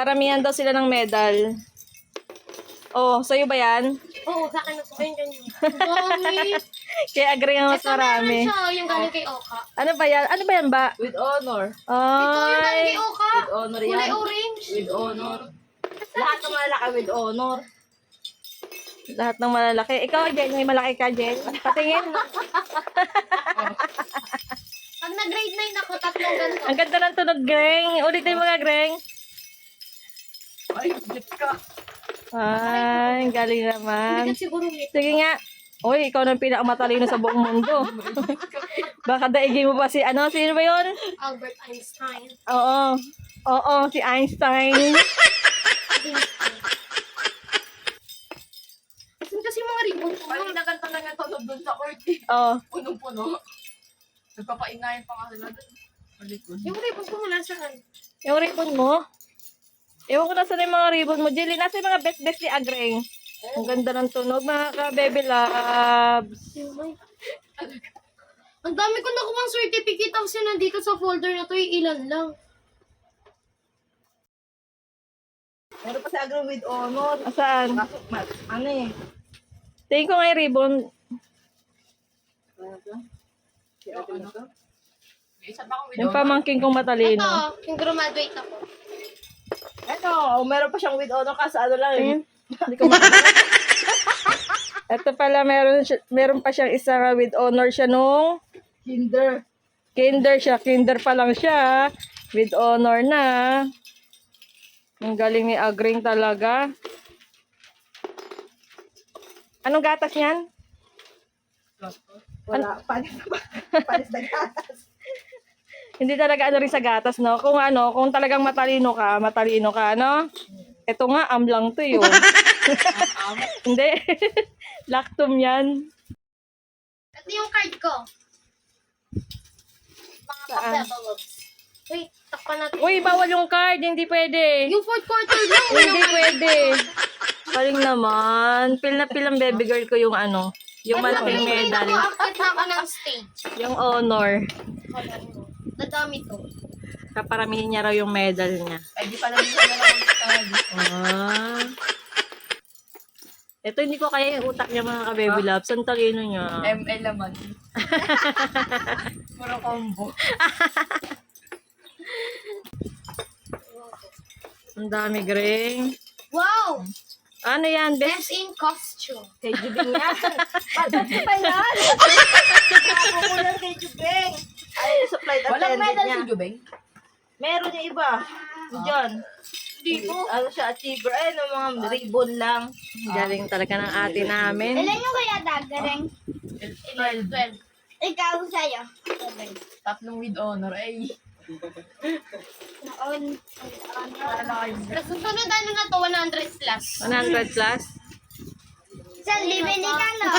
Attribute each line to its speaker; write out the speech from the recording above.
Speaker 1: Paramihan daw sila ng medal. Oh, sa'yo ba yan?
Speaker 2: Oo, sa akin na po. Ayun, ganyan. Dami.
Speaker 1: Kaya agree nga mas
Speaker 2: Ito meron
Speaker 1: marami.
Speaker 2: siya, yung galing kay Oka.
Speaker 1: Ano ba yan? Ano ba yan ba?
Speaker 3: With honor.
Speaker 2: Ito yung galing
Speaker 1: Ay,
Speaker 2: kay Oka.
Speaker 3: With honor
Speaker 2: Kulay
Speaker 3: yan.
Speaker 2: orange.
Speaker 3: With honor. Lahat ng malaki with honor.
Speaker 1: lahat ng malalaki. Ikaw, Jen, may malaki ka, Jen. Patingin.
Speaker 2: Pag nag-grade 9 ako, tatlong ganito.
Speaker 1: Ang ganda ng tunog, Greng. Ulitin mo nga, Greng.
Speaker 3: Ay, jet ka.
Speaker 1: Ay, galing naman.
Speaker 2: Bigat siguro nito.
Speaker 1: Sige nga. Uy, ikaw na ang pinakamatalino sa buong mundo. Baka daigin mo pa si, ano, sino ba yun?
Speaker 2: Albert Einstein.
Speaker 1: Oo. Oo, si Einstein.
Speaker 2: Kasi mga ribbon ko.
Speaker 3: Ay, naganta na nga tulog dun sa court.
Speaker 1: Oo.
Speaker 3: Punong-puno. Nagpapainayin pa nga sila dun. Malikod.
Speaker 2: Yung ribbon ko muna saan?
Speaker 1: Yung ribbon mo? Ewan ko nasa na yung mga ribbon mo. Jelly, nasa yung mga best-best ni Agreng. Ang ganda ng tunog, mga ka-baby loves.
Speaker 2: Ang dami ko nakuha certificate tapos yun nandito sa folder na to, ilan lang.
Speaker 3: Meron pa si Agro with honor.
Speaker 1: Saan?
Speaker 3: Kaso, ano eh.
Speaker 1: Tingin ko nga yung ribbon.
Speaker 3: Si Agro na to. May isa pa akong with
Speaker 1: Yung
Speaker 3: honor.
Speaker 1: pamangking kong matalino.
Speaker 2: Ito, yung graduate ako.
Speaker 3: Ano, meron pa siyang with honor kasi ano lang eh.
Speaker 1: Tingin. Hindi ko Ito pala, meron pa siyang isang with honor siya nung
Speaker 3: Kinder.
Speaker 1: kinder siya. Kinder pa lang siya. With honor na. Ang galing ni Agreng talaga. Anong gatas niyan?
Speaker 3: Wala, panis na gatas.
Speaker 1: Hindi talaga ano rin sa gatas, no? Kung talagang matalino ka, no? Ito nga, amlang to yun. Hindi. Lactum yan.
Speaker 2: Ito yung card ko. Mga pa-develops. Wait, takpan natin.
Speaker 1: Uy, bawal yung card. Hindi pwede.
Speaker 2: Yung fourth quarter lang.
Speaker 1: Hindi pwede. Paling naman. Pil na pil ang baby girl ko yung ano. Yung malaking medal.
Speaker 2: Akit na ako ng stage.
Speaker 1: Yung honor.
Speaker 2: Dadami to.
Speaker 1: Kaparamihin niya raw yung medal niya.
Speaker 3: Ay, di pa namin na lang
Speaker 1: Ah. Ito hindi ko kaya yung utak niya mga ka-baby loves. Ang talino niya.
Speaker 3: ML naman. Puro combo.
Speaker 1: Ang dami, Greng.
Speaker 2: Wow!
Speaker 1: Ano yan? Best
Speaker 2: Best in costume.
Speaker 3: Kay Jubing yan. Bakit pa yan? Nakukulan kay Jubing. Ay, supply attendant
Speaker 4: Walang medal
Speaker 3: niya.
Speaker 4: si Jubeng.
Speaker 3: Meron yung iba. Diyan.
Speaker 2: Hindi po.
Speaker 3: Ano siya, achiever. Ay, ng mga ribbon lang.
Speaker 1: galing talaga ng ate namin.
Speaker 5: Ilan yung kaya dagareng?
Speaker 2: 12.
Speaker 5: Ikaw sa'yo.
Speaker 4: Tatlong with honor. Ay,
Speaker 5: Noon.
Speaker 4: para na kayo.
Speaker 2: Tapos susunod ano na to, 100 plus.
Speaker 1: 100 plus?
Speaker 5: Saan bibili ka no?